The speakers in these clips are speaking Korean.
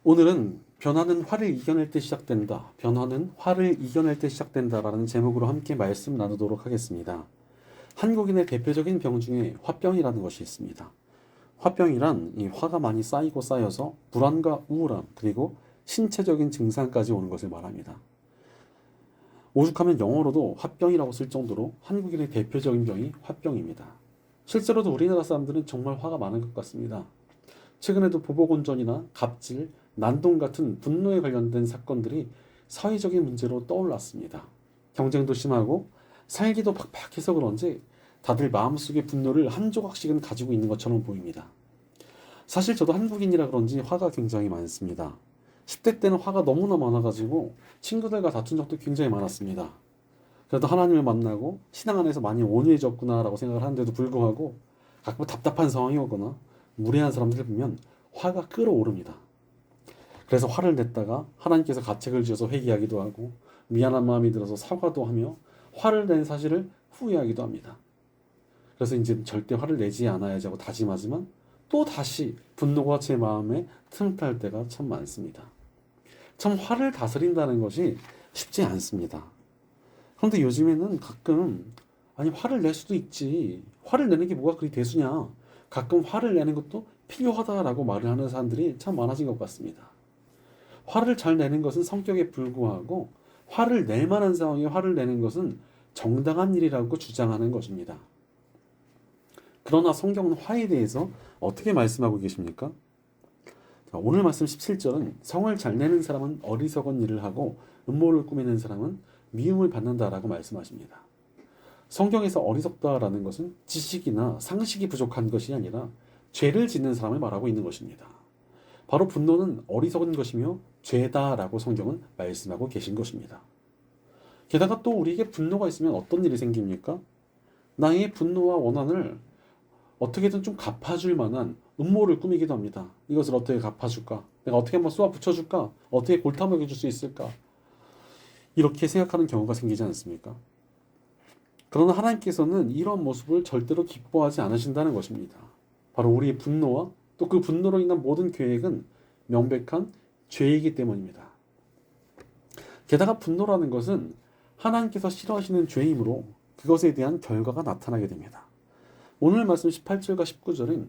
오늘은 변화는 화를 이겨낼 때 시작된다. 변화는 화를 이겨낼 때 시작된다라는 제목으로 함께 말씀 나누도록 하겠습니다. 한국인의 대표적인 병 중에 화병이라는 것이 있습니다. 화병이란 이 화가 많이 쌓이고 쌓여서 불안과 우울함 그리고 신체적인 증상까지 오는 것을 말합니다. 오죽하면 영어로도 화병이라고 쓸 정도로 한국인의 대표적인 병이 화병입니다. 실제로도 우리나라 사람들은 정말 화가 많은 것 같습니다. 최근에도 보복운전이나 갑질, 난동 같은 분노에 관련된 사건들이 사회적인 문제로 떠올랐습니다. 경쟁도 심하고 살기도 팍팍해서 그런지 다들 마음속에 분노를 한 조각씩은 가지고 있는 것처럼 보입니다. 사실 저도 한국인이라 그런지 화가 굉장히 많습니다. 10대 때는 화가 너무나 많아가지고 친구들과 다툰 적도 굉장히 많았습니다. 그래도 하나님을 만나고 신앙 안에서 많이 온유해졌구나라고 생각을 하는데도 불구하고 가끔 답답한 상황이 오거나 무례한 사람들을 보면 화가 끓어오릅니다. 그래서 화를 냈다가 하나님께서 가책을 지어서 회개하기도 하고 미안한 마음이 들어서 사과도 하며 화를 낸 사실을 후회하기도 합니다. 그래서 이제 절대 화를 내지 않아야지 하고 다짐하지만 또 다시 분노가 제 마음에 틈탈 때가 참 많습니다. 참 화를 다스린다는 것이 쉽지 않습니다. 그런데 요즘에는 가끔 아니 화를 낼 수도 있지. 화를 내는 게 뭐가 그리 대수냐. 가끔 화를 내는 것도 필요하다라고 말을 하는 사람들이 참 많아진 것 같습니다. 화를 잘 내는 것은 성격에 불구하고 화를 낼 만한 상황에 화를 내는 것은 정당한 일이라고 주장하는 것입니다. 그러나 성경은 화에 대해서 어떻게 말씀하고 계십니까? 오늘 말씀 17절은 성을 잘 내는 사람은 어리석은 일을 하고 음모를 꾸미는 사람은 미움을 받는다라고 말씀하십니다. 성경에서 어리석다라는 것은 지식이나 상식이 부족한 것이 아니라 죄를 짓는 사람을 말하고 있는 것입니다. 바로 분노는 어리석은 것이며 죄다라고 성경은 말씀하고 계신 것입니다. 게다가 또 우리에게 분노가 있으면 어떤 일이 생깁니까? 나의 분노와 원한을 어떻게든 좀 갚아줄 만한 음모를 꾸미기도 합니다. 이것을 어떻게 갚아줄까? 내가 어떻게 한번 쏘아 붙여줄까? 어떻게 골탕 먹여줄 수 있을까? 이렇게 생각하는 경우가 생기지 않습니까? 그러나 하나님께서는 이런 모습을 절대로 기뻐하지 않으신다는 것입니다. 바로 우리의 분노와 또 그 분노로 인한 모든 계획은 명백한 죄이기 때문입니다. 게다가 분노라는 것은 하나님께서 싫어하시는 죄이므로 그것에 대한 결과가 나타나게 됩니다. 오늘 말씀 18절과 19절은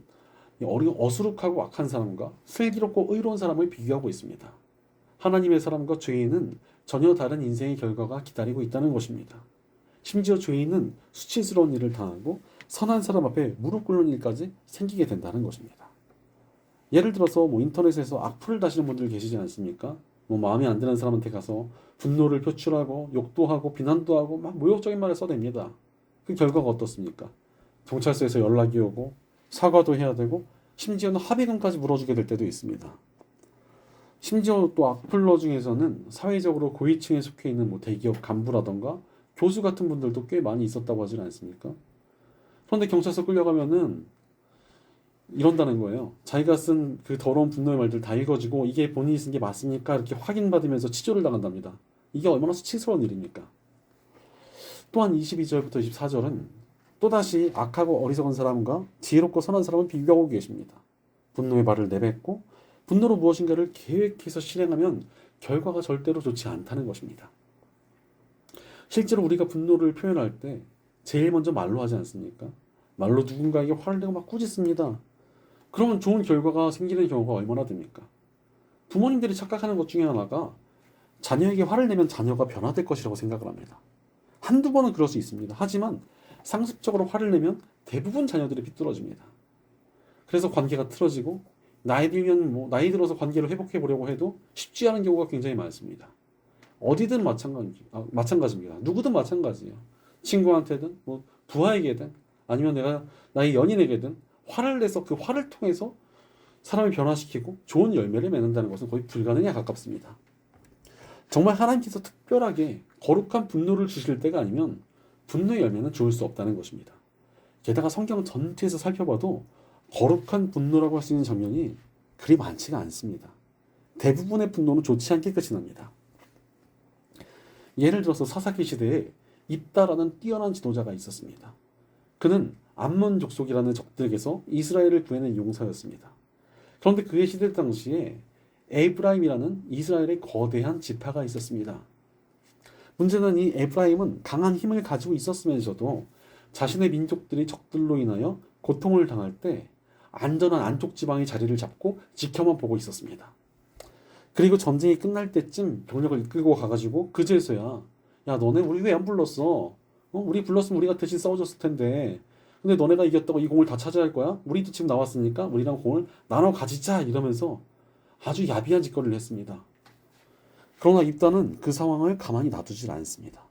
어수룩하고 악한 사람과 슬기롭고 의로운 사람을 비교하고 있습니다. 하나님의 사람과 죄인은 전혀 다른 인생의 결과가 기다리고 있다는 것입니다. 심지어 죄인은 수치스러운 일을 당하고 선한 사람 앞에 무릎 꿇는 일까지 생기게 된다는 것입니다. 예를 들어서 인터넷에서 악플을 다시는 분들 계시지 않습니까? 마음에 안 드는 사람한테 가서 분노를 표출하고 욕도 하고 비난도 하고 막 모욕적인 말을 써댑니다. 그 결과가 어떻습니까? 경찰서에서 연락이 오고 사과도 해야 되고 심지어는 합의금까지 물어주게 될 때도 있습니다. 심지어 또 악플러 중에서는 사회적으로 고위층에 속해 있는 대기업 간부라던가 교수 같은 분들도 꽤 많이 있었다고 하지 않습니까? 그런데 경찰서 끌려가면은 이런다는 거예요. 자기가 쓴 그 더러운 분노의 말들 다 읽어지고 이게 본인이 쓴 게 맞습니까? 이렇게 확인받으면서 치조를 당한답니다. 이게 얼마나 수치스러운 일입니까? 또한 22절부터 24절은 또다시 악하고 어리석은 사람과 지혜롭고 선한 사람을 비교하고 계십니다. 분노의 발을 내뱉고 분노로 무엇인가를 계획해서 실행하면 결과가 절대로 좋지 않다는 것입니다. 실제로 우리가 분노를 표현할 때 제일 먼저 말로 하지 않습니까? 말로 누군가에게 화를 내고 막 꾸짖습니다. 그러면 좋은 결과가 생기는 경우가 얼마나 됩니까? 부모님들이 착각하는 것 중에 하나가 자녀에게 화를 내면 자녀가 변화될 것이라고 생각을 합니다. 한두 번은 그럴 수 있습니다. 하지만 상습적으로 화를 내면 대부분 자녀들이 비뚤어집니다. 그래서 관계가 틀어지고 나이 들면 나이 들어서 관계를 회복해 보려고 해도 쉽지 않은 경우가 굉장히 많습니다. 어디든 마찬가지입니다. 누구든 마찬가지예요. 친구한테든 부하에게든 아니면 내가 나의 연인에게든 화를 내서 그 화를 통해서 사람을 변화시키고 좋은 열매를 맺는다는 것은 거의 불가능에 가깝습니다. 정말 하나님께서 특별하게 거룩한 분노를 주실 때가 아니면 분노의 열매는 좋을 수 없다는 것입니다. 게다가 성경 전체에서 살펴봐도 거룩한 분노라고 할 수 있는 장면이 그리 많지가 않습니다. 대부분의 분노는 좋지 않게 끝이 납니다. 예를 들어서 사사기 시대에 입다라는 뛰어난 지도자가 있었습니다. 그는 암몬 족속이라는 적들에게서 이스라엘을 구해낸 용사였습니다. 그런데 그의 시대 당시에 에브라임이라는 이스라엘의 거대한 지파가 있었습니다. 문제는 이 에브라임은 강한 힘을 가지고 있었으면서도 자신의 민족들이 적들로 인하여 고통을 당할 때 안전한 안쪽 지방의 자리를 잡고 지켜만 보고 있었습니다. 그리고 전쟁이 끝날 때쯤 병력을 이끌고 가가지고 그제서야 야 너네 우리 왜 안 불렀어? 우리 불렀으면 우리가 대신 싸워줬을 텐데 근데 너네가 이겼다고 이 공을 다 차지할 거야? 우리도 지금 나왔으니까 우리랑 공을 나눠 가지자 이러면서 아주 야비한 짓거리를 했습니다. 그러나 입다는 그 상황을 가만히 놔두질 않습니다.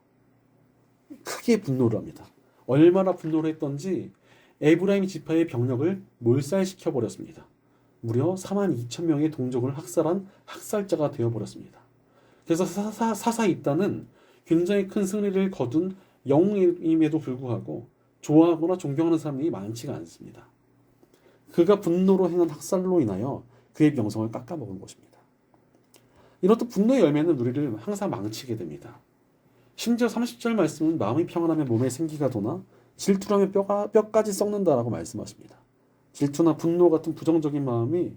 크게 분노를 합니다. 얼마나 분노를 했던지 에브라임 지파의 병력을 몰살시켜 버렸습니다. 무려 42,000명의 동족을 학살한 학살자가 되어버렸습니다. 그래서 사사 입다는 굉장히 큰 승리를 거둔 영웅임에도 불구하고 좋아하거나 존경하는 사람들이 많지가 않습니다. 그가 분노로 행한 학살로 인하여 그의 명성을 깎아먹은 것입니다. 이렇듯 분노의 열매는 우리를 항상 망치게 됩니다. 심지어 30절 말씀은 마음이 평안하면 몸에 생기가 도나 질투라면 뼈까지 썩는다라고 말씀하십니다. 질투나 분노 같은 부정적인 마음이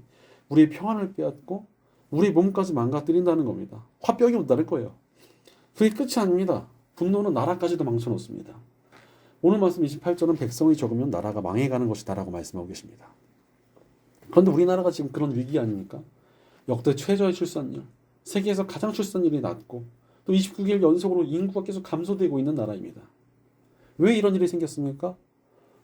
우리의 평안을 빼앗고 우리 몸까지 망가뜨린다는 겁니다. 화병이 온다는 거예요. 그게 끝이 아닙니다. 분노는 나라까지도 망쳐놓습니다. 오늘 말씀 28절은 백성이 적으면 나라가 망해가는 것이다 라고 말씀하고 계십니다. 그런데 우리나라가 지금 그런 위기 아닙니까? 역대 최저의 출산율, 세계에서 가장 출산율이 낮고 또 29개월 연속으로 인구가 계속 감소되고 있는 나라입니다. 왜 이런 일이 생겼습니까?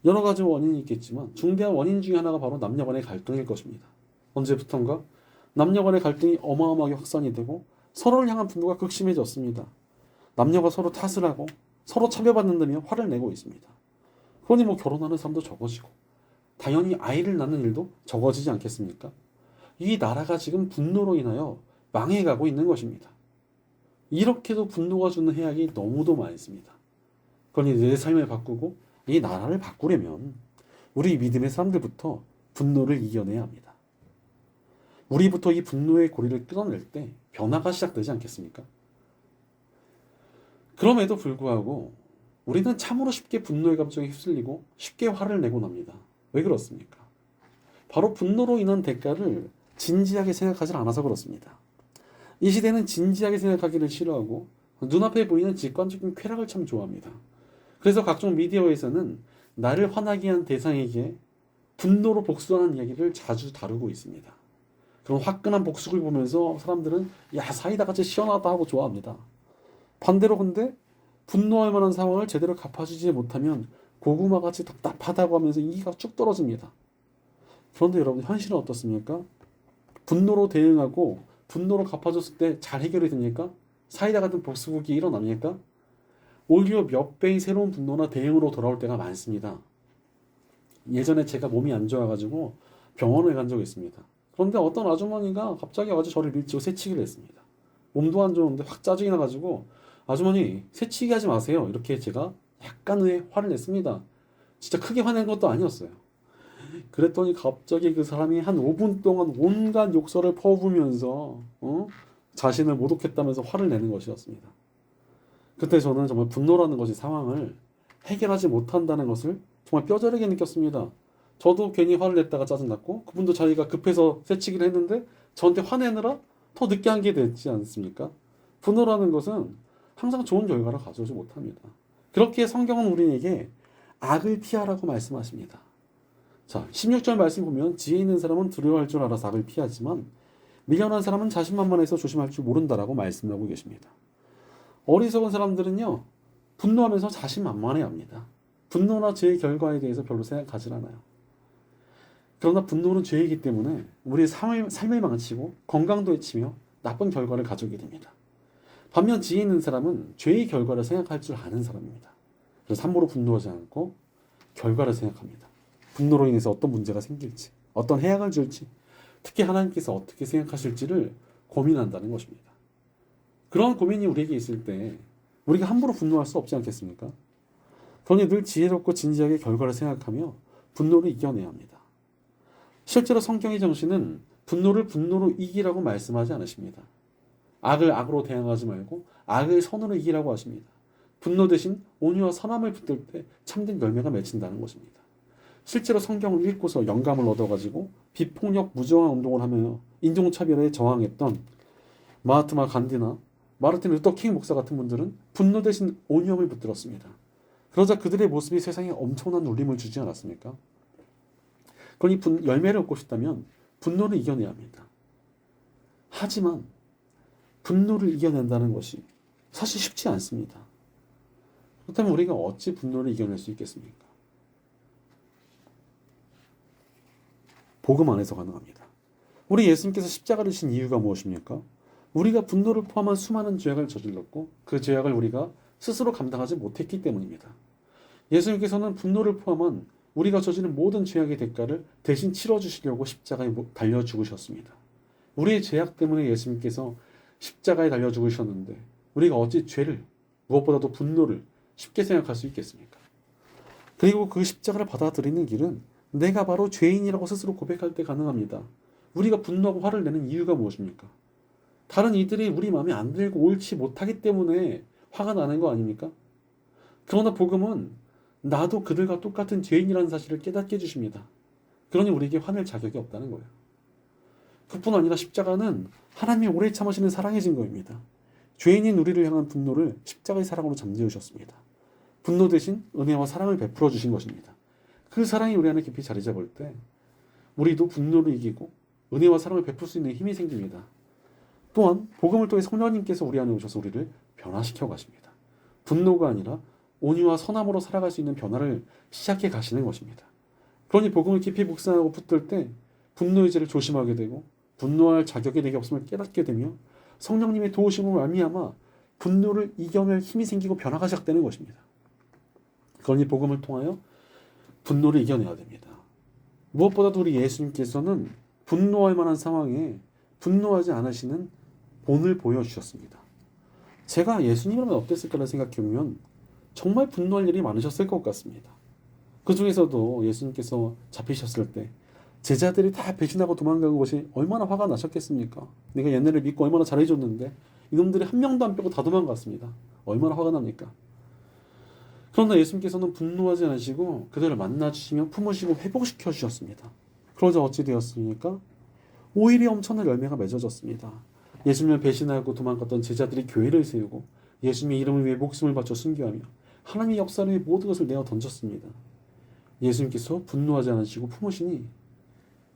여러 가지 원인이 있겠지만 중대한 원인 중에 하나가 바로 남녀 간의 갈등일 것입니다. 언제부턴가 남녀 간의 갈등이 어마어마하게 확산이 되고 서로를 향한 분노가 극심해졌습니다. 남녀가 서로 탓을 하고 서로 차별받는다며 화를 내고 있습니다. 그러니 결혼하는 사람도 적어지고 당연히 아이를 낳는 일도 적어지지 않겠습니까? 이 나라가 지금 분노로 인하여 망해가고 있는 것입니다. 이렇게도 분노가 주는 해악이 너무도 많습니다. 그러니 내 삶을 바꾸고 이 나라를 바꾸려면 우리 믿음의 사람들부터 분노를 이겨내야 합니다. 우리부터 이 분노의 고리를 끊어낼 때 변화가 시작되지 않겠습니까? 그럼에도 불구하고 우리는 참으로 쉽게 분노의 감정에 휩쓸리고 쉽게 화를 내곤 합니다. 왜 그렇습니까? 바로 분노로 인한 대가를 진지하게 생각하지 않아서 그렇습니다. 이 시대는 진지하게 생각하기를 싫어하고 눈앞에 보이는 직관적인 쾌락을 참 좋아합니다. 그래서 각종 미디어에서는 나를 화나게 한 대상에게 분노로 복수하는 이야기를 자주 다루고 있습니다. 그런 화끈한 복수를 보면서 사람들은 야 사이다같이 시원하다 하고 좋아합니다. 반대로 근데 분노할 만한 상황을 제대로 갚아주지 못하면 고구마같이 답답하다고 하면서 인기가 쭉 떨어집니다. 그런데 여러분 현실은 어떻습니까? 분노로 대응하고 분노로 갚아줬을 때 잘 해결이 됩니까? 사이다 같은 복수극이 일어납니까? 오히려 몇 배의 새로운 분노나 대응으로 돌아올 때가 많습니다. 예전에 제가 몸이 안 좋아가지고 병원에 간 적이 있습니다. 그런데 어떤 아주머니가 갑자기 와서 저를 밀치고 새치기를 했습니다. 몸도 안 좋은데 확 짜증이 나가지고 아주머니 새치기 하지 마세요. 이렇게 제가 약간의 화를 냈습니다. 진짜 크게 화낸 것도 아니었어요. 그랬더니 갑자기 그 사람이 한 5분 동안 온갖 욕설을 퍼부으면서 자신을 모독했다면서 화를 내는 것이었습니다. 그때 저는 정말 분노라는 것이 상황을 해결하지 못한다는 것을 정말 뼈저리게 느꼈습니다. 저도 괜히 화를 냈다가 짜증났고 그분도 자기가 급해서 새치기를 했는데 저한테 화내느라 더 늦게 한 게 됐지 않습니까? 분노라는 것은 항상 좋은 결과를 가져오지 못합니다. 그렇게 성경은 우리에게 악을 피하라고 말씀하십니다. 자, 16절 말씀 보면 지혜 있는 사람은 두려워할 줄 알아서 악을 피하지만 미련한 사람은 자신만만해서 조심할 줄 모른다라고 말씀하고 계십니다. 어리석은 사람들은요 분노하면서 자신만만해합니다. 분노나 죄의 결과에 대해서 별로 생각하지 않아요. 그러나 분노는 죄이기 때문에 우리의 삶을 망치고 건강도 해치며 나쁜 결과를 가져오게 됩니다. 반면 지혜 있는 사람은 죄의 결과를 생각할 줄 아는 사람입니다. 그래서 함부로 분노하지 않고 결과를 생각합니다. 분노로 인해서 어떤 문제가 생길지, 어떤 해악을 줄지, 특히 하나님께서 어떻게 생각하실지를 고민한다는 것입니다. 그런 고민이 우리에게 있을 때 우리가 함부로 분노할 수 없지 않겠습니까? 그러니 늘 지혜롭고 진지하게 결과를 생각하며 분노를 이겨내야 합니다. 실제로 성경의 정신은 분노를 분노로 이기라고 말씀하지 않으십니다. 악을 악으로 대항하지 말고 악을 선으로 이기라고 하십니다. 분노 대신 온유와 선함을 붙들 때 참된 열매가 맺힌다는 것입니다. 실제로 성경을 읽고서 영감을 얻어가지고 비폭력 무저항 운동을 하며 인종차별에 저항했던 마하트마 간디나 마르틴 루터 킹 목사 같은 분들은 분노 대신 온유함을 붙들었습니다. 그러자 그들의 모습이 세상에 엄청난 울림을 주지 않았습니까? 그러니 열매를 얻고 싶다면 분노를 이겨내야 합니다. 하지만 분노를 이겨낸다는 것이 사실 쉽지 않습니다. 그렇다면 우리가 어찌 분노를 이겨낼 수 있겠습니까? 복음 안에서 가능합니다. 우리 예수님께서 십자가를 지신 이유가 무엇입니까? 우리가 분노를 포함한 수많은 죄악을 저질렀고 그 죄악을 우리가 스스로 감당하지 못했기 때문입니다. 예수님께서는 분노를 포함한 우리가 저지른 모든 죄악의 대가를 대신 치러주시려고 십자가에 달려 죽으셨습니다. 우리의 죄악 때문에 예수님께서 십자가에 달려 죽으셨는데 우리가 어찌 죄를, 무엇보다도 분노를 쉽게 생각할 수 있겠습니까? 그리고 그 십자가를 받아들이는 길은 내가 바로 죄인이라고 스스로 고백할 때 가능합니다. 우리가 분노하고 화를 내는 이유가 무엇입니까? 다른 이들이 우리 마음에 안 들고 옳지 못하기 때문에 화가 나는 거 아닙니까? 그러나 복음은 나도 그들과 똑같은 죄인이라는 사실을 깨닫게 해주십니다. 그러니 우리에게 화낼 자격이 없다는 거예요. 그뿐 아니라 십자가는 하나님이 오래 참으시는 사랑의 증거입니다. 죄인인 우리를 향한 분노를 십자가의 사랑으로 잠재우셨습니다. 분노 대신 은혜와 사랑을 베풀어 주신 것입니다. 그 사랑이 우리 안에 깊이 자리 잡을 때 우리도 분노를 이기고 은혜와 사랑을 베풀 수 있는 힘이 생깁니다. 또한 복음을 통해 성령님께서 우리 안에 오셔서 우리를 변화시켜 가십니다. 분노가 아니라 온유와 선함으로 살아갈 수 있는 변화를 시작해 가시는 것입니다. 그러니 복음을 깊이 묵상하고 붙들 때 분노의 죄를 조심하게 되고 분노할 자격이 내게 없음을 깨닫게 되며 성령님의 도우심으로 말미암아 분노를 이겨낼 힘이 생기고 변화가 시작되는 것입니다. 그러니 복음을 통하여 분노를 이겨내야 됩니다. 무엇보다도 우리 예수님께서는 분노할 만한 상황에 분노하지 않으시는 본을 보여주셨습니다. 제가 예수님이라면 어땠을까를 생각해보면 정말 분노할 일이 많으셨을 것 같습니다. 그 중에서도 예수님께서 잡히셨을 때 제자들이 다 배신하고 도망간 것이 얼마나 화가 나셨겠습니까? 내가 얘네를 믿고 얼마나 잘해줬는데 이놈들이 한 명도 안 빼고 다 도망갔습니다. 얼마나 화가 납니까? 그러나 예수님께서는 분노하지 않으시고 그들을 만나주시며 품으시고 회복시켜 주셨습니다. 그러자 어찌 되었습니까? 오히려 엄청난 열매가 맺어졌습니다. 예수님을 배신하고 도망갔던 제자들이 교회를 세우고 예수님의 이름을 위해 목숨을 바쳐 순교하며 하나님의 역사를 위해 모든 것을 내어 던졌습니다. 예수님께서 분노하지 않으시고 품으시니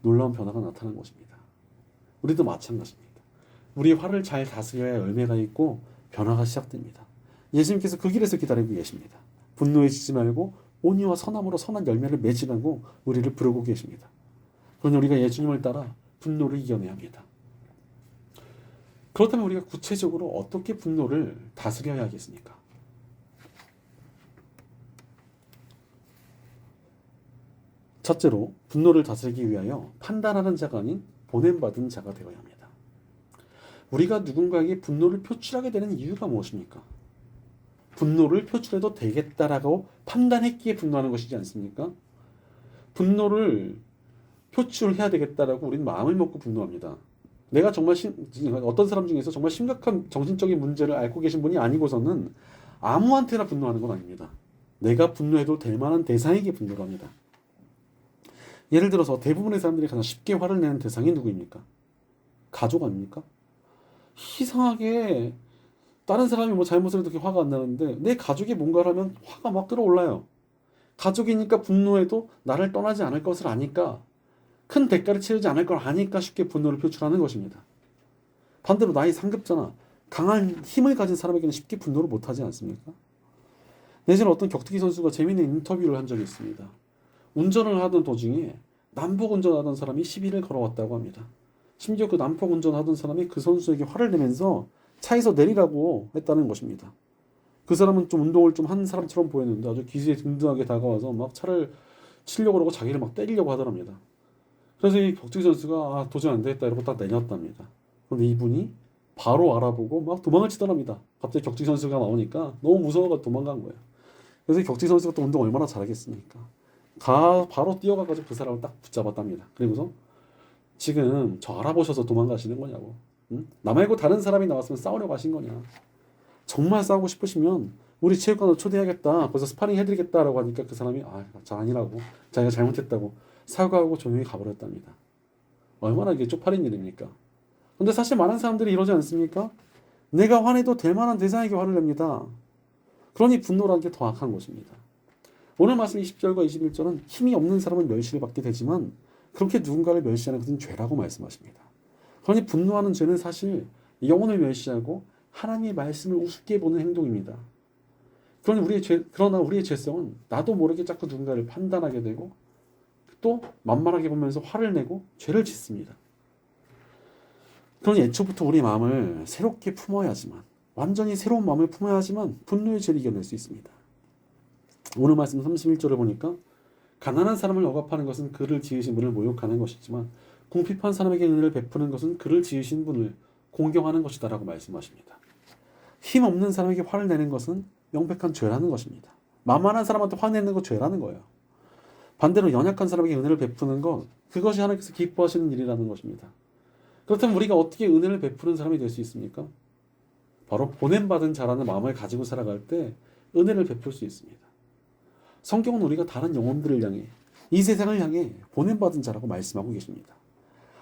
놀라운 변화가 나타난 것입니다. 우리도 마찬가지입니다. 우리의 화를 잘 다스려야 열매가 있고 변화가 시작됩니다. 예수님께서 그 길에서 기다리고 계십니다. 분노해지지 말고 온유와 선함으로 선한 열매를 맺으라고 우리를 부르고 계십니다. 그러니 우리가 예수님을 따라 분노를 이겨내야 합니다. 그렇다면 우리가 구체적으로 어떻게 분노를 다스려야 하겠습니까? 첫째로 분노를 다스리기 위하여 판단하는 자가 아닌 보냄받은 자가 되어야 합니다. 우리가 누군가에게 분노를 표출하게 되는 이유가 무엇입니까? 분노를 표출해도 되겠다라고 판단했기에 분노하는 것이지 않습니까? 분노를 표출해야 되겠다라고 우리는 마음을 먹고 분노합니다. 내가 정말 어떤 사람 중에서 정말 심각한 정신적인 문제를 앓고 계신 분이 아니고서는 아무한테나 분노하는 건 아닙니다. 내가 분노해도 될 만한 대상에게 분노를 합니다. 예를 들어서 대부분의 사람들이 가장 쉽게 화를 내는 대상이 누구입니까? 가족 아닙니까? 이상하게 다른 사람이 뭐 잘못을 해도 그렇게 화가 안 나는데 내 가족이 뭔가를 하면 화가 막 끌어올라요. 가족이니까 분노해도 나를 떠나지 않을 것을 아니까 큰 대가를 치르지 않을 걸 아니까 쉽게 분노를 표출하는 것입니다. 반대로 나의 상급자나 강한 힘을 가진 사람에게는 쉽게 분노를 못하지 않습니까? 내지는 어떤 격투기 선수가 재미있는 인터뷰를 한 적이 있습니다. 운전을 하던 도중에 난폭 운전하던 사람이 시비를 걸어왔다고 합니다. 심지어 그 난폭 운전하던 사람이 그 선수에게 화를 내면서 차에서 내리라고 했다는 것입니다. 그 사람은 좀 운동을 좀 한 사람처럼 보였는데 아주 기세에 든든하게 다가와서 막 차를 치려고 그러고 자기를 막 때리려고 하더랍니다. 그래서 이 격투기 선수가 도저히 안 되겠다 이러고 딱 내렸답니다. 그런데 이분이 바로 알아보고 막 도망을 치더랍니다. 갑자기 격투기 선수가 나오니까 너무 무서워서 도망간 거예요. 그래서 이 격투기 선수가 또 운동 얼마나 잘하겠습니까? 바로 뛰어가가지고 그 사람을 딱 붙잡았답니다. 그리고서 지금 저 알아보셔서 도망가시는 거냐고. 응? 나 말고 다른 사람이 나왔으면 싸우려고 하신 거냐. 정말 싸우고 싶으시면 우리 체육관으로 초대해야겠다. 거기서 스파링 해드리겠다라고 하니까 그 사람이 저 아니라고 자기가 잘못했다고 사과하고 조용히 가버렸답니다. 얼마나 이게 쪽팔린 일입니까? 근데 사실 많은 사람들이 이러지 않습니까? 내가 화내도 될 만한 대상에게 화를 냅니다. 그러니 분노라는 게 더 악한 것입니다. 오늘 말씀 20절과 21절은 힘이 없는 사람은 멸시를 받게 되지만 그렇게 누군가를 멸시하는 것은 죄라고 말씀하십니다. 그러니 분노하는 죄는 사실 영혼을 멸시하고 하나님의 말씀을 우습게 보는 행동입니다. 그러나 우리의 죄성은 나도 모르게 자꾸 누군가를 판단하게 되고 또 만만하게 보면서 화를 내고 죄를 짓습니다. 그러니 애초부터 우리 마음을 새롭게 품어야지만 완전히 새로운 마음을 품어야지만 분노의 죄를 이겨낼 수 있습니다. 오늘 말씀 31절을 보니까 가난한 사람을 억압하는 것은 그를 지으신 분을 모욕하는 것이지만 궁핍한 사람에게 은혜를 베푸는 것은 그를 지으신 분을 공경하는 것이다 라고 말씀하십니다. 힘없는 사람에게 화를 내는 것은 명백한 죄라는 것입니다. 만만한 사람한테 화내는 거 죄라는 거예요. 반대로 연약한 사람에게 은혜를 베푸는 것, 그것이 하나님께서 기뻐하시는 일이라는 것입니다. 그렇다면 우리가 어떻게 은혜를 베푸는 사람이 될 수 있습니까? 바로 보냄받은 자라는 마음을 가지고 살아갈 때 은혜를 베풀 수 있습니다. 성경은 우리가 다른 영혼들을 향해 이 세상을 향해 보냄받은 자라고 말씀하고 계십니다.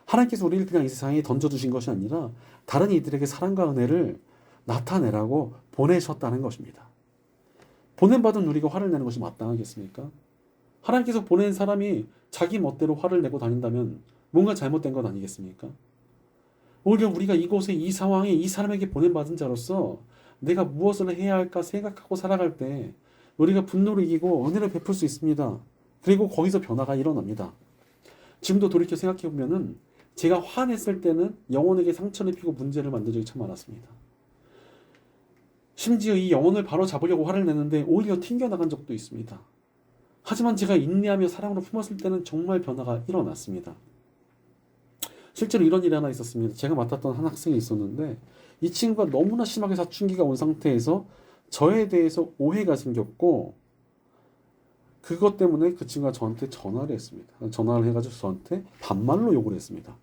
하나님께서 우리를 그냥 이 세상에 던져주신 것이 아니라 다른 이들에게 사랑과 은혜를 나타내라고 보내셨다는 것입니다. 보냄받은 우리가 화를 내는 것이 마땅하겠습니까? 하나님께서 보낸 사람이 자기 멋대로 화를 내고 다닌다면 뭔가 잘못된 것 아니겠습니까? 오히려 우리가 이곳에 이 상황에 이 사람에게 보냄받은 자로서 내가 무엇을 해야 할까 생각하고 살아갈 때 우리가 분노를 이기고 은혜를 베풀 수 있습니다. 그리고 거기서 변화가 일어납니다. 지금도 돌이켜 생각해보면은 제가 화냈을 때는 영혼에게 상처를 입히고 문제를 만든 적이 참 많았습니다. 심지어 이 영혼을 바로 잡으려고 화를 내는데 오히려 튕겨나간 적도 있습니다. 하지만 제가 인내하며 사랑으로 품었을 때는 정말 변화가 일어났습니다. 실제로 이런 일이 하나 있었습니다. 제가 맡았던 한 학생이 있었는데 이 친구가 너무나 심하게 사춘기가 온 상태에서 저에 대해서 오해가 생겼고 그것 때문에 그 친구가 저한테 전화를 했습니다. 전화를 해가지고 저한테 반말로 욕을 했습니다.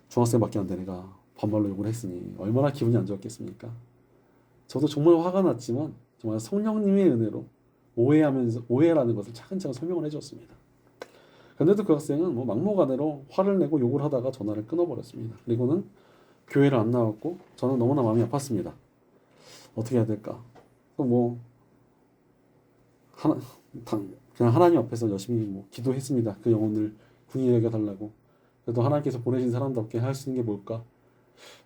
중학생밖에 안 된 애가 반말로 욕을 했으니 얼마나 기분이 안 좋았겠습니까? 저도 정말 화가 났지만 정말 성령님의 은혜로 오해라는 것을 차근차근 설명을 해줬습니다. 그런데도 그 학생은 막무가내로 화를 내고 욕을 하다가 전화를 끊어버렸습니다. 그리고는 교회를 안 나왔고 저는 너무나 마음이 아팠습니다. 어떻게 해야 될까? 그냥 하나님 앞에서 열심히 기도했습니다. 그 영혼을 궁히 여겨달라고. 그래도 하나님께서 보내신 사람답게 할 수 있는 게 뭘까?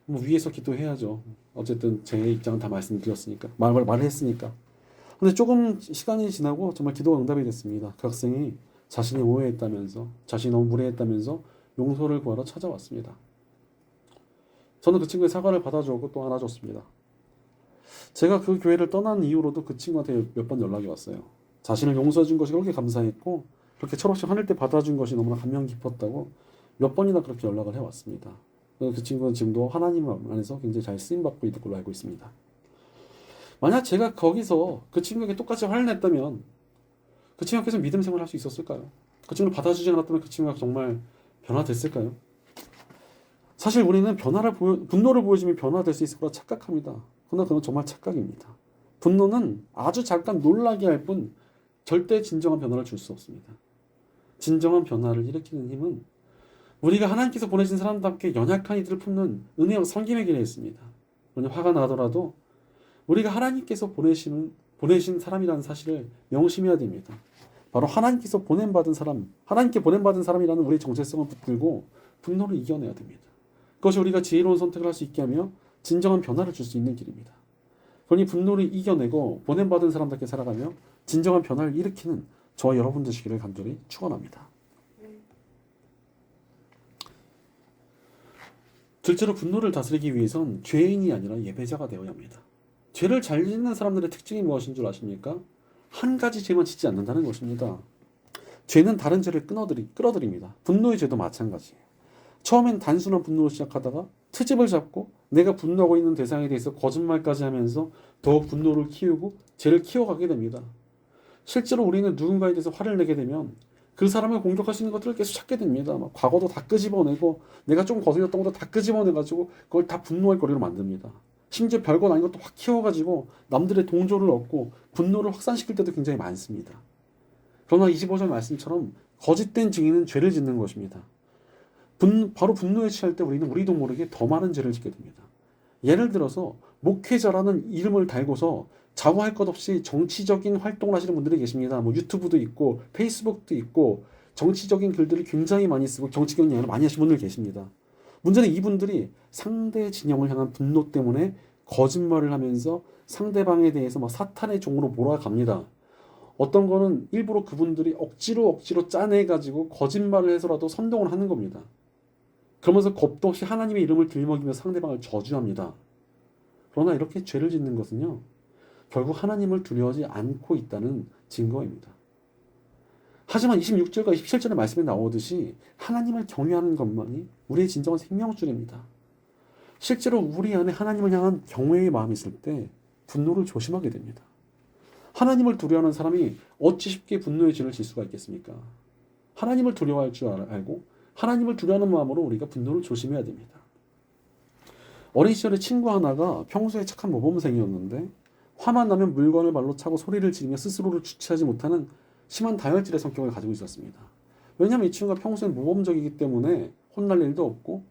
위에서 기도해야죠. 어쨌든 제 입장은 다 말씀드렸으니까 말을 했으니까. 근데 조금 시간이 지나고 정말 기도가 응답이 됐습니다. 그 학생이 자신이 오해했다면서 자신이 너무 무례했다면서 용서를 구하러 찾아왔습니다. 저는 그 친구의 사과를 받아주고 또 안아줬습니다. 제가 그 교회를 떠난 이후로도 그 친구한테 몇 번 연락이 왔어요. 자신을 용서해 준 것이 그렇게 감사했고 그렇게 철없이 화낼 때 받아준 것이 너무나 감명 깊었다고 몇 번이나 그렇게 연락을 해왔습니다. 그 친구는 지금도 하나님 안에서 굉장히 잘 쓰임받고 있는 걸로 알고 있습니다. 만약 제가 거기서 그 친구에게 똑같이 화를 냈다면 그 친구가 계속 믿음 생활을 할 수 있었을까요? 그 친구를 받아주지 않았다면 그 친구가 정말 변화됐을까요? 사실 우리는 분노를 보여주면 변화될 수 있을 거라 착각합니다. 그러나 그건 정말 착각입니다. 분노는 아주 잠깐 놀라게 할 뿐 절대 진정한 변화를 줄 수 없습니다. 진정한 변화를 일으키는 힘은 우리가 하나님께서 보내신 사람답게 연약한 이들을 품는 은혜와 섬김의 길에 있습니다. 그러니 화가 나더라도 우리가 하나님께서 보내신 사람이라는 사실을 명심해야 됩니다. 바로 하나님께서 하나님께 보냄받은 사람이라는 우리의 정체성을 붙들고 분노를 이겨내야 됩니다. 그것이 우리가 지혜로운 선택을 할 수 있게 하며 진정한 변화를 줄 수 있는 길입니다. 그러니 분노를 이겨내고 보냄받은 사람답게 살아가며 진정한 변화를 일으키는 저와 여러분 되시기를 간절히 축원합니다. 둘째로 분노를 다스리기 위해선 죄인이 아니라 예배자가 되어야 합니다. 죄를 잘 짓는 사람들의 특징이 무엇인 줄 아십니까? 한 가지 죄만 짓지 않는다는 것입니다. 죄는 다른 죄를 끌어들입니다. 분노의 죄도 마찬가지예요. 처음엔 단순한 분노로 시작하다가 트집을 잡고 내가 분노하고 있는 대상에 대해서 거짓말까지 하면서 더욱 분노를 키우고 죄를 키워가게 됩니다. 실제로 우리는 누군가에 대해서 화를 내게 되면 그 사람을 공격할 수 있는 것들을 계속 찾게 됩니다. 과거도 다 끄집어내고 내가 좀 거슬렸던 것도 다 끄집어내가지고 그걸 다 분노할 거리로 만듭니다. 심지어 별것 아닌 것도 확 키워가지고 남들의 동조를 얻고 분노를 확산시킬 때도 굉장히 많습니다. 그러나 25절 말씀처럼 거짓된 증인은 죄를 짓는 것입니다. 바로 분노에 취할 때 우리는 우리도 모르게 더 많은 죄를 짓게 됩니다. 예를 들어서 목회자라는 이름을 달고서 자부할 것 없이 정치적인 활동을 하시는 분들이 계십니다. 뭐 유튜브도 있고 페이스북도 있고 정치적인 글들을 굉장히 많이 쓰고 정치적인 이야기를 많이 하시는 분들 계십니다. 문제는 이분들이 상대 진영을 향한 분노 때문에 거짓말을 하면서 상대방에 대해서 막 사탄의 종으로 몰아갑니다. 어떤 거는 일부러 그분들이 억지로 짜내가지고 거짓말을 해서라도 선동을 하는 겁니다. 그러면서 겁도 없이 하나님의 이름을 들먹이며 상대방을 저주합니다. 그러나 이렇게 죄를 짓는 것은요, 결국 하나님을 두려워하지 않고 있다는 증거입니다. 하지만 26절과 27절의 말씀에 나오듯이 하나님을 경외하는 것만이 우리의 진정한 생명줄입니다. 실제로 우리 안에 하나님을 향한 경외의 마음이 있을 때 분노를 조심하게 됩니다. 하나님을 두려워하는 사람이 어찌 쉽게 분노의 죄를 질 수가 있겠습니까? 하나님을 두려워할 줄 알고 하나님을 두려워하는 마음으로 우리가 분노를 조심해야 됩니다. 어린 시절에 친구 하나가 평소에 착한 모범생이었는데 화만 나면 물건을 발로 차고 소리를 지르며 스스로를 주체하지 못하는 심한 다혈질의 성격을 가지고 있었습니다. 왜냐하면 이 친구가 평소에 모범적이기 때문에 혼날 일도 없고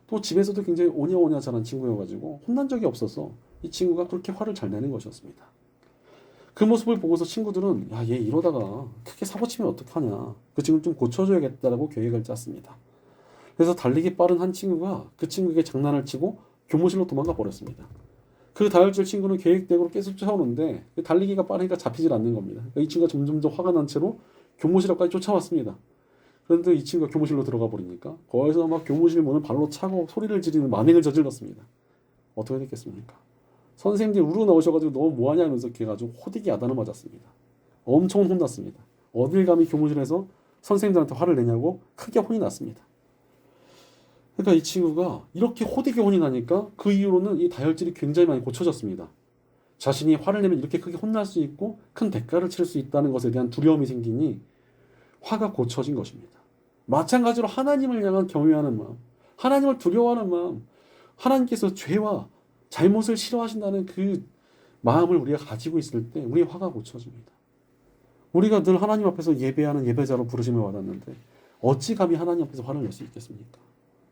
또 집에서도 굉장히 오냐오냐 잘한 친구여가지고 혼난 적이 없어서 이 친구가 그렇게 화를 잘 내는 것이었습니다. 그 모습을 보고서 친구들은 야, 얘 이러다가 크게 사고 치면 어떡하냐, 그 친구 좀 고쳐줘야겠다라고 계획을 짰습니다. 그래서 달리기 빠른 한 친구가 그 친구에게 장난을 치고 교무실로 도망가 버렸습니다. 그 다혈질 친구는 계획대로 계속 쫓아오는데 달리기가 빠르니까 잡히질 않는 겁니다. 그러니까 이 친구가 점점 더 화가 난 채로 교무실 앞까지 쫓아왔습니다. 그런데 이 친구가 교무실로 들어가 버리니까 거기서 막 교무실 문을 발로 차고 소리를 지르는 만행을 저질렀습니다. 어떻게 됐겠습니까? 선생님들이 우르르 나오셔가지고 너 뭐하냐 하면서 걔가지고 호되게 야단을 맞았습니다. 엄청 혼났습니다. 어딜 감히 교무실에서 선생님들한테 화를 내냐고 크게 혼이 났습니다. 그러니까 이 친구가 이렇게 호되게 혼이 나니까 그 이후로는 이 다혈질이 굉장히 많이 고쳐졌습니다. 자신이 화를 내면 이렇게 크게 혼날 수 있고 큰 대가를 치를 수 있다는 것에 대한 두려움이 생기니 화가 고쳐진 것입니다. 마찬가지로 하나님을 향한 경외하는 마음, 하나님을 두려워하는 마음, 하나님께서 죄와 잘못을 싫어하신다는 그 마음을 우리가 가지고 있을 때 우리의 화가 고쳐집니다. 우리가 늘 하나님 앞에서 예배하는 예배자로 부르심을 받았는데 어찌 감히 하나님 앞에서 화를 낼 수 있겠습니까?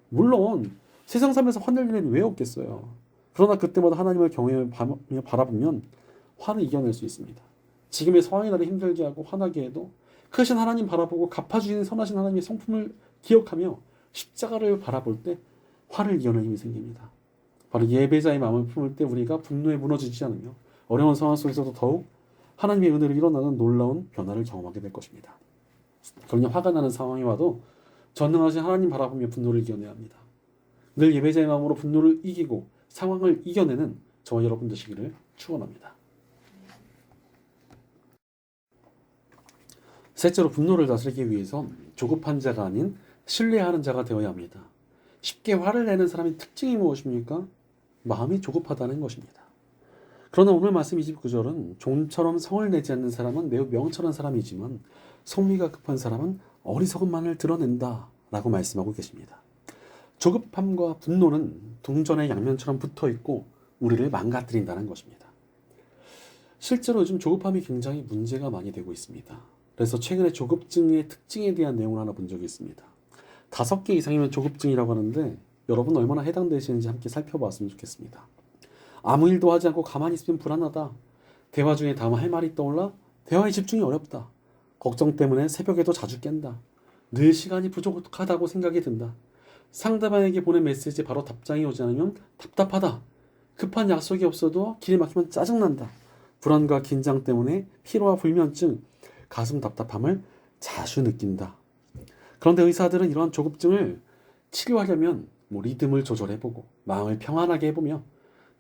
물론 세상 살면서 화낼 일은 왜 없겠어요. 그러나 그때마다 하나님을 경외하며 바라보면 화를 이겨낼 수 있습니다. 지금의 상황이 나를 힘들게 하고 화나게 해도 크신 하나님 바라보고 갚아주시는 선하신 하나님의 성품을 기억하며 십자가를 바라볼 때 화를 이겨낼 힘이 생깁니다. 바로 예배자의 마음을 품을 때 우리가 분노에 무너지지 않으며 어려운 상황 속에서도 더욱 하나님의 은혜로 일어나는 놀라운 변화를 경험하게 될 것입니다. 그럼요, 화가 나는 상황이 와도 전능하신 하나님 바라보며 분노를 이겨내야 합니다. 늘 예배자의 마음으로 분노를 이기고 상황을 이겨내는 저와 여러분 되시기를 축원합니다. 셋째로, 분노를 다스리기 위해서 조급한 자가 아닌 신뢰하는 자가 되어야 합니다. 쉽게 화를 내는 사람의 특징이 무엇입니까? 마음이 조급하다는 것입니다. 그러나 오늘 말씀 29절은 종처럼 성을 내지 않는 사람은 매우 명철한 사람이지만 성미가 급한 사람은 어리석음만을 드러낸다 라고 말씀하고 계십니다. 조급함과 분노는 동전의 양면처럼 붙어있고 우리를 망가뜨린다는 것입니다. 실제로 요즘 조급함이 굉장히 문제가 많이 되고 있습니다. 그래서 최근에 조급증의 특징에 대한 내용을 하나 본 적이 있습니다. 5개 이상이면 조급증이라고 하는데 여러분 얼마나 해당되시는지 함께 살펴봤으면 좋겠습니다. 아무 일도 하지 않고 가만히 있으면 불안하다. 대화 중에 다음 할 말이 떠올라 대화에 집중이 어렵다. 걱정 때문에 새벽에도 자주 깬다. 늘 시간이 부족하다고 생각이 든다. 상대방에게 보낸 메시지에 바로 답장이 오지 않으면 답답하다. 급한 약속이 없어도 길이 막히면 짜증난다. 불안과 긴장 때문에 피로와 불면증, 가슴 답답함을 자주 느낀다. 그런데 의사들은 이러한 조급증을 치료하려면 리듬을 조절해보고 마음을 평안하게 해보며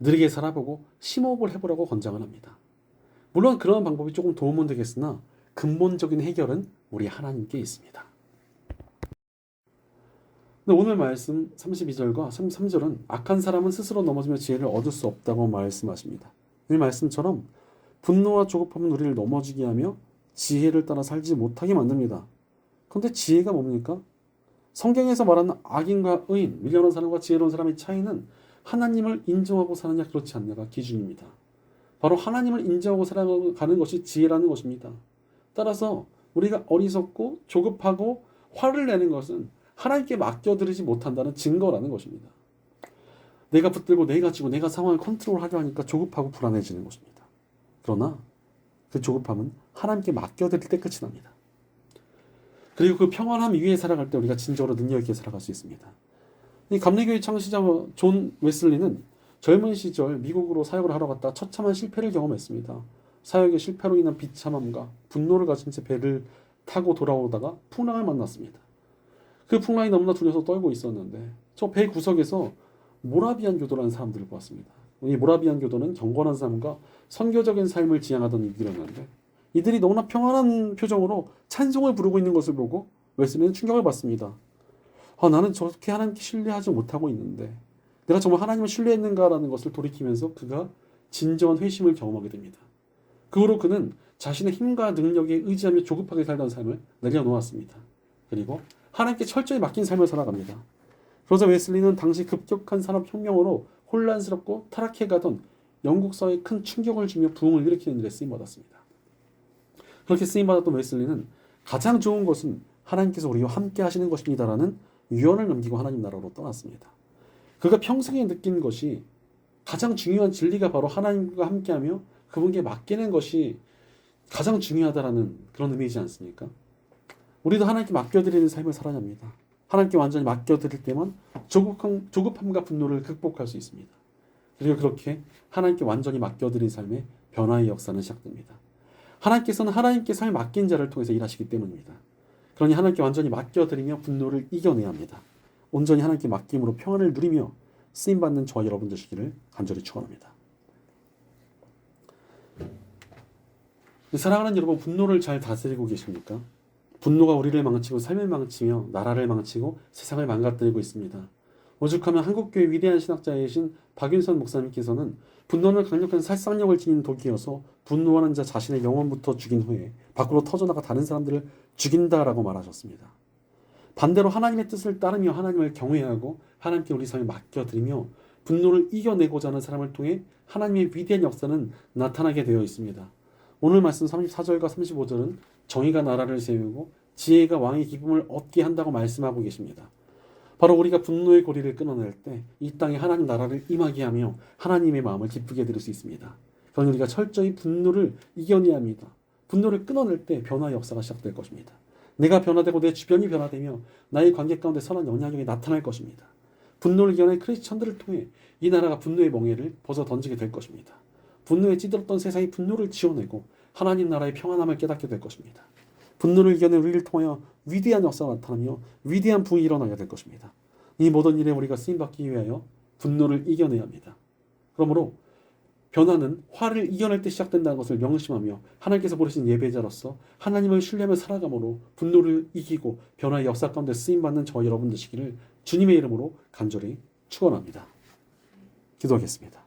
느리게 살아보고 심호흡을 해보라고 권장을 합니다. 물론 그런 방법이 조금 도움은 되겠으나 근본적인 해결은 우리 하나님께 있습니다. 오늘 말씀 32절과 33절은 악한 사람은 스스로 넘어지며 지혜를 얻을 수 없다고 말씀하십니다. 이 말씀처럼 분노와 조급함은 우리를 넘어지게 하며 지혜를 따라 살지 못하게 만듭니다. 그런데 지혜가 뭡니까? 성경에서 말하는 악인과 의인, 미련한 사람과 지혜로운 사람의 차이는 하나님을 인정하고 사느냐 그렇지 않냐가 기준입니다. 바로 하나님을 인정하고 살아가는 것이 지혜라는 것입니다. 따라서 우리가 어리석고 조급하고 화를 내는 것은 하나님께 맡겨드리지 못한다는 증거라는 것입니다. 내가 붙들고 내가 지고 내가 상황을 컨트롤하려 하니까 조급하고 불안해지는 것입니다. 그러나 그 조급함은 하나님께 맡겨드릴 때 끝이 납니다. 그리고 그 평안함 위에 살아갈 때 우리가 진정으로 능력 있게 살아갈 수 있습니다. 이 감리교회 창시자 존 웨슬리는 젊은 시절 미국으로 사역을 하러 갔다 처참한 실패를 경험했습니다. 사역의 실패로 인한 비참함과 분노를 가진 채 배를 타고 돌아오다가 풍랑을 만났습니다. 그 풍랑이 너무나 두려워서 떨고 있었는데 저 배 구석에서 모라비안 교도라는 사람들을 보았습니다. 이 모라비안 교도는 경건한 삶과 선교적인 삶을 지향하던 이들이었는데 이들이 너무나 평안한 표정으로 찬송을 부르고 있는 것을 보고 웨슬리는 충격을 받습니다. 나는 저렇게 하나님께 신뢰하지 못하고 있는데 내가 정말 하나님을 신뢰했는가라는 것을 돌이키면서 그가 진정한 회심을 경험하게 됩니다. 그 후로 그는 자신의 힘과 능력에 의지하며 조급하게 살던 삶을 내려놓았습니다. 그리고 하나님께 철저히 맡긴 삶을 살아갑니다. 그러자 웨슬리는 당시 급격한 산업혁명으로 혼란스럽고 타락해가던 영국 사회에 큰 충격을 주며 부흥을 일으키는 일에 쓰임받았습니다. 그렇게 쓰임받았던 웨슬리는 가장 좋은 것은 하나님께서 우리와 함께 하시는 것입니다라는 유언을 남기고 하나님 나라로 떠났습니다. 그가 평생에 느낀 것이 가장 중요한 진리가 바로 하나님과 함께하며 그분께 맡기는 것이 가장 중요하다라는 그런 의미이지 않습니까? 우리도 하나님께 맡겨드리는 삶을 살아야 합니다. 하나님께 완전히 맡겨드릴 때만 조급함과 분노를 극복할 수 있습니다. 그리고 그렇게 하나님께 완전히 맡겨드린 삶의 변화의 역사는 시작됩니다. 하나님께서는 하나님께 삶을 맡긴 자를 통해서 일하시기 때문입니다. 그러니 하나님께 완전히 맡겨드리며 분노를 이겨내야 합니다. 온전히 하나님께 맡김으로 평안을 누리며 쓰임받는 저와 여러분 되시기를 간절히 축원합니다. 사랑하는 여러분, 분노를 잘 다스리고 계십니까? 분노가 우리를 망치고 삶을 망치며 나라를 망치고 세상을 망가뜨리고 있습니다. 오죽하면 한국교회 위대한 신학자이신 박윤선 목사님께서는 분노는 강력한 살상력을 지닌 독이어서 분노하는 자 자신의 영혼부터 죽인 후에 밖으로 터져나가 다른 사람들을 죽인다라고 말하셨습니다. 반대로 하나님의 뜻을 따르며 하나님을 경외하고 하나님께 우리 삶을 맡겨드리며 분노를 이겨내고자 하는 사람을 통해 하나님의 위대한 역사는 나타나게 되어 있습니다. 오늘 말씀 34절과 35절은 정의가 나라를 세우고 지혜가 왕의 기쁨을 얻게 한다고 말씀하고 계십니다. 바로 우리가 분노의 고리를 끊어낼 때 이 땅에 하나님 나라를 임하게 하며 하나님의 마음을 기쁘게 드릴 수 있습니다. 그러니 우리가 철저히 분노를 이겨내야 합니다. 분노를 끊어낼 때 변화의 역사가 시작될 것입니다. 내가 변화되고 내 주변이 변화되며 나의 관계 가운데 선한 영향력이 나타날 것입니다. 분노를 이겨낸 크리스천들을 통해 이 나라가 분노의 멍에를 벗어 던지게 될 것입니다. 분노에 찌들었던 세상이 분노를 지워내고 하나님 나라의 평안함을 깨닫게 될 것입니다. 분노를 이겨낸 우리를 통하여 위대한 역사가 나타나며 위대한 부흥이 일어나게 될 것입니다. 이 모든 일에 우리가 쓰임받기 위하여 분노를 이겨내야 합니다. 그러므로 변화는 화를 이겨낼 때 시작된다는 것을 명심하며 하나님께서 부르신 예배자로서 하나님을 신뢰하며 살아감으로 분노를 이기고 변화의 역사 가운데 쓰임받는 저와 여러분 되시기를 주님의 이름으로 간절히 축원합니다. 기도하겠습니다.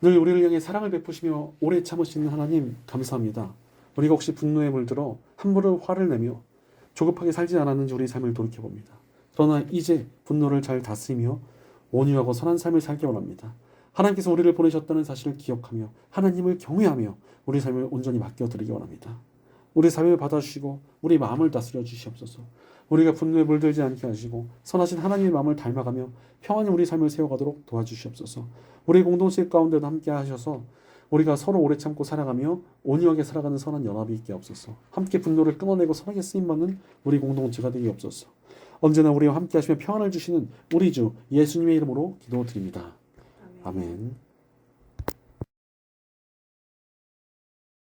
늘 우리를 향해 사랑을 베푸시며 오래 참으시는 하나님 감사합니다. 우리가 혹시 분노에 물들어 함부로 화를 내며 조급하게 살지 않았는지 우리 삶을 돌이켜봅니다. 그러나 이제 분노를 잘 다스리며 온유하고 선한 삶을 살기 원합니다. 하나님께서 우리를 보내셨다는 사실을 기억하며 하나님을 경외하며 우리 삶을 온전히 맡겨드리기 원합니다. 우리 삶을 받아주시고 우리 마음을 다스려 주시옵소서. 우리가 분노에 물들지 않게 하시고 선하신 하나님의 마음을 닮아가며 평안히 우리 삶을 세워가도록 도와주시옵소서. 우리 공동체 가운데도 함께 하셔서 우리가 서로 오래 참고 살아가며 온유하게 살아가는 선한 연합이 있게 없소서. 함께 분노를 끊어내고 선하게 쓰임받는 우리 공동체가 되게 없소서. 언제나 우리와 함께 하시며 평안을 주시는 우리 주 예수님의 이름으로 기도드립니다. 아멘.